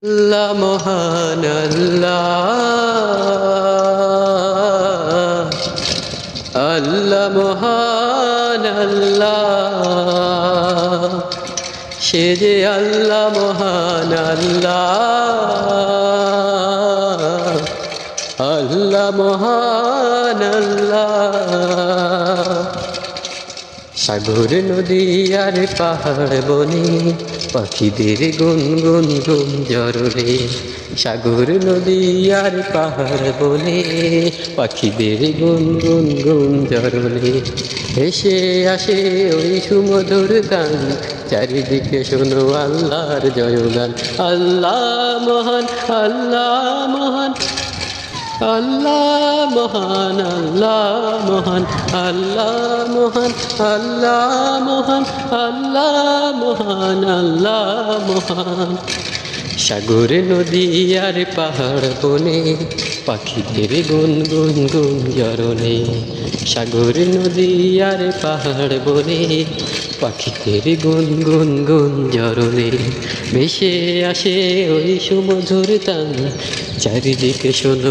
আল্লাহ মহান আল্লাহ, আল্লাহ মহান আল্লাহ, সে যে আল্লাহ মহান আল্লাহ, আল্লাহ মহান আল্লাহ। সাগর নদী আর পাহাড় বনে পাখিদের গুনগুন গুঞ্জরে, সাগর নদী আর পাহাড় বনে পাখিদের গুনগুন গুঞ্জরে। এসে আসে ওই সুমধুর গান, চারিদিকে শোনো আল্লাহর জয়গান। আল্লাহ মহান, আল্লাহ মহান, আল্লাহ মহান, আল্লাহ মহান, আল্লাহ মহান, আল্লাহ মহান, আল্লাহ মহান, আল্লাহ মহান। সাগর নদী আর পাহাড় বনে পাখিদের গুনগুন গুঞ্জরণে, সাগর নদী আর পাহাড় বনে পাখিদের গুনগুন গুঞ্জরণে। ভেসে আসে ওই সুমধুর তান, চারিদিকে শোনো